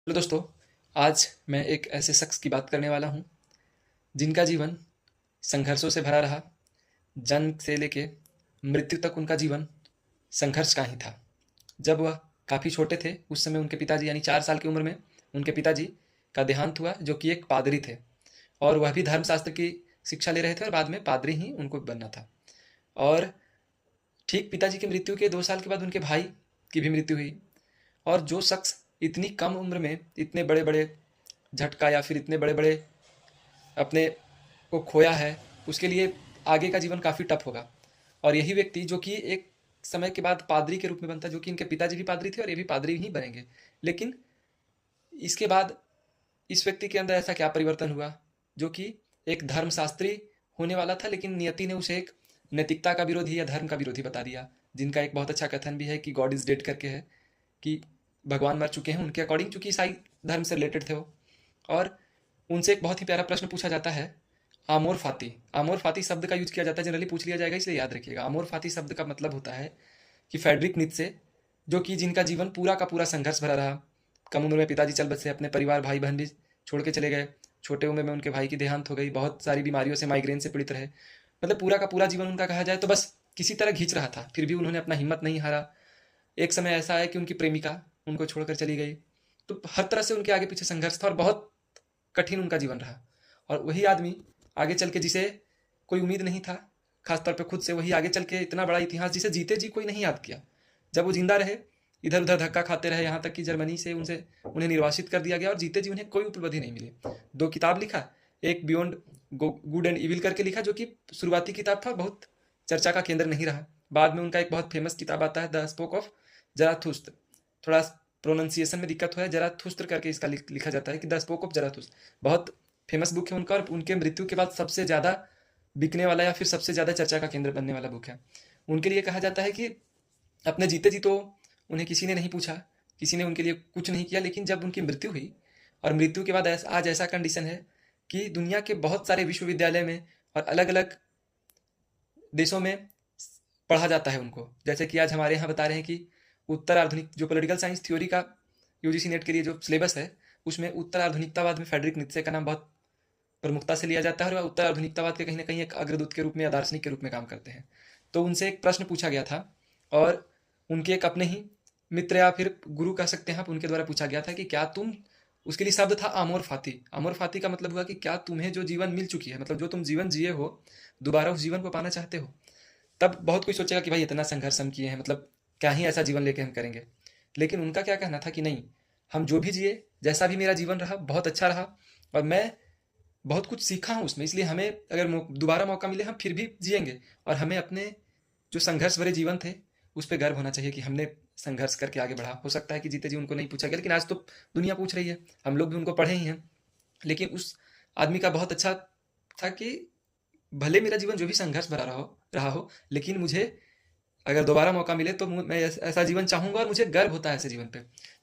Hello दोस्तों। आज मैं एक ऐसे शख्स की बात करने वाला हूँ जिनका जीवन संघर्षों से भरा रहा। जन्म से लेके मृत्यु तक उनका जीवन संघर्ष का ही था। जब वह काफ़ी छोटे थे उस समय उनके पिताजी यानी 4 साल की उम्र में उनके पिताजी का देहांत हुआ, जो कि एक पादरी थे और वह भी धर्मशास्त्र की शिक्षा ले रहे थे और बाद में पादरी ही उनको बनना था। और ठीक पिताजी की मृत्यु के 2 साल के बाद उनके भाई की भी मृत्यु हुई। और जो शख्स इतनी कम उम्र में इतने बड़े बड़े झटका या फिर इतने बड़े बड़े अपने को खोया है, उसके लिए आगे का जीवन काफ़ी टफ होगा। और यही व्यक्ति जो कि एक समय के बाद पादरी के रूप में बनता, जो कि इनके पिताजी भी पादरी थे और ये भी पादरी ही बनेंगे। लेकिन इसके बाद इस व्यक्ति के अंदर ऐसा क्या परिवर्तन हुआ, जो कि एक धर्मशास्त्री होने वाला था लेकिन नियति ने उसे एक नैतिकता का विरोधी या धर्म का विरोधी बता दिया। जिनका एक बहुत अच्छा कथन भी है कि गॉड इज डेड करके है, कि भगवान मर चुके हैं उनके अकॉर्डिंग, चूंकि ईसाई धर्म से रिलेटेड थे वो। और उनसे एक बहुत ही प्यारा प्रश्न पूछा जाता है, आमोर फाती। आमोर फाती शब्द का यूज किया जाता है, जनरली पूछ लिया जाएगा इसलिए याद रखिएगा। आमोर फाती शब्द का मतलब होता है कि फ्रेडरिक नीत्शे, जो कि जिनका जीवन पूरा का पूरा संघर्ष भरा रहा। कम उम्र में पिताजी चल बसे, अपने परिवार भाई बहन भी छोड़ के चले गए। छोटे उम्र में उनके भाई की देहांत हो गई, बहुत सारी बीमारियों से, माइग्रेन से पीड़ित रहे। मतलब पूरा का पूरा जीवन उनका कहा जाए तो बस किसी तरह घिंच रहा था, फिर भी उन्होंने अपना हिम्मत नहीं हारा। एक समय ऐसा है कि उनकी प्रेमिका उनको छोड़कर चली गई। तो हर तरह से उनके आगे पीछे संघर्ष था और बहुत कठिन उनका जीवन रहा। और वही आदमी आगे चल के, जिसे कोई उम्मीद नहीं था खासतौर पे खुद से, वही आगे चल के इतना बड़ा इतिहास जिसे जीते जी कोई नहीं याद किया। जब वो जिंदा रहे इधर उधर धक्का खाते रहे, यहाँ तक कि जर्मनी से उन्हें निर्वासित कर दिया गया और जीते जी उन्हें कोई उपलब्धि नहीं मिली। 2 किताब लिखा, एक बियॉन्ड गुड एंड इविल करके लिखा, जो कि शुरुआती किताब था, बहुत चर्चा का केंद्र नहीं रहा। बाद में उनका एक बहुत फेमस किताब आता है, द स्पोक ऑफ जराथुस्त्र। थोड़ा प्रोनाउंसिएशन में दिक्कत हुआ है, जराथुस्त्र करके इसका लिखा जाता है कि द स्पोक ऑफ जराथुस्त्र। बहुत फेमस बुक है उनका और उनके मृत्यु के बाद सबसे ज़्यादा बिकने वाला या फिर सबसे ज़्यादा चर्चा का केंद्र बनने वाला बुक है। उनके लिए कहा जाता है कि अपने जीते जी तो उन्हें किसी ने नहीं पूछा, किसी ने उनके लिए कुछ नहीं किया, लेकिन जब उनकी मृत्यु हुई और मृत्यु के बाद आज ऐसा कंडीशन है कि दुनिया के बहुत सारे विश्वविद्यालय में और अलग अलग देशों में पढ़ा जाता है उनको। जैसे कि आज हमारे यहाँ बता रहे हैं कि उत्तर आधुनिक जो पॉलिटिकल साइंस थ्योरी का यूजीसी नेट के लिए जो सिलेबस है, उसमें उत्तर आधुनिकतावाद में फ्रेडरिक नीत्शे का नाम बहुत प्रमुखता से लिया जाता है और वह उत्तर आधुनिकतावाद के कहीं ना कहीं एक अग्रदूत के रूप में या दार्शनिक के रूप में काम करते हैं। तो उनसे एक प्रश्न पूछा गया था और उनके एक अपने ही मित्र या फिर गुरु कह सकते हैं आप, उनके द्वारा पूछा गया था कि क्या तुम, उसके लिए शब्द था आमोर फाती। आमोर फाती का मतलब हुआ कि क्या तुम्हें जो जीवन मिल चुकी है, मतलब जो तुम जीवन जिए हो, दोबारा उस जीवन को पाना चाहते हो। तब बहुत कोई सोचेगा कि भाई इतना संघर्ष हम किए हैं, मतलब क्या ही ऐसा जीवन लेके हम करेंगे। लेकिन उनका क्या कहना था कि नहीं, हम जो भी जिए, जैसा भी मेरा जीवन रहा, बहुत अच्छा रहा और मैं बहुत कुछ सीखा हूँ उसमें, इसलिए हमें अगर दोबारा मौका मिले हम फिर भी जिएंगे। और हमें अपने जो संघर्ष भरे जीवन थे उस पर गर्व होना चाहिए कि हमने संघर्ष करके आगे बढ़ा। हो सकता है कि जीते जी उनको नहीं पूछा गया, लेकिन आज तो दुनिया पूछ रही है, हम लोग भी उनको पढ़े ही हैं। लेकिन उस आदमी का बहुत अच्छा था कि भले मेरा जीवन जो भी संघर्ष भरा रहा हो, लेकिन मुझे अगर दोबारा मौका मिले तो मैं ऐसा जीवन चाहूंगा और मुझे गर्व होता है ऐसे जीवन पे।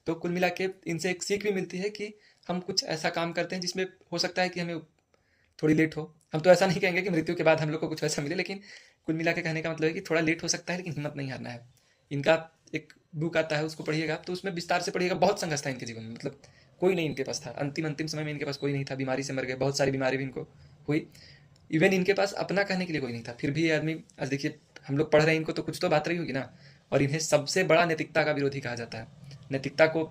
तो कुल मिला के इनसे एक सीख भी मिलती है कि हम कुछ ऐसा काम करते हैं जिसमें हो सकता है कि हमें थोड़ी लेट हो। हम तो ऐसा नहीं कहेंगे कि मृत्यु के बाद हम लोग को कुछ ऐसा मिले, लेकिन कुल मिला के कहने का मतलब है कि थोड़ा लेट हो सकता है लेकिन हिम्मत नहीं हारना है। इनका एक बुक आता है, उसको पढ़िएगा तो उसमें विस्तार से पढ़िएगा। बहुत संघर्ष था इनके जीवन में, मतलब कोई नहीं इनके पास था। अंतिम अंतिम समय में इनके पास कोई नहीं था, बीमारी से मर गए, बहुत सारी बीमारी भी इनको हुई। इवन इनके पास अपना कहने के लिए कोई नहीं था, फिर भी ये आदमी, आज देखिए हम लोग पढ़ रहे हैं इनको तो कुछ तो बात रही होगी ना। और इन्हें सबसे बड़ा नैतिकता का विरोधी कहा जाता है, नैतिकता को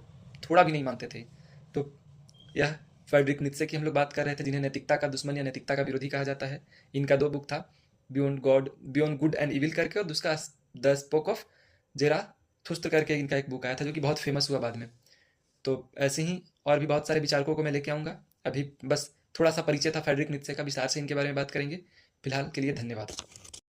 थोड़ा भी नहीं मानते थे। तो यह फ्रेडरिक नीत्शे की हम लोग बात कर रहे थे, जिन्हें नैतिकता का दुश्मन या नैतिकता का विरोधी कहा जाता है। इनका 2 बुक था, बियॉन्ड गुड एंड इविल करके, और दूसरा द स्पोक ऑफ जेराथुस्त्र करके इनका एक बुक आया था, जो कि बहुत फेमस हुआ बाद में। तो ऐसे ही और भी बहुत सारे विचारकों को मैं लेके आऊँगा। अभी बस थोड़ा सा परिचय था फ्रेडरिक नीत्शे का, विस्तार से इनके बारे में बात करेंगे। फिलहाल के लिए धन्यवाद।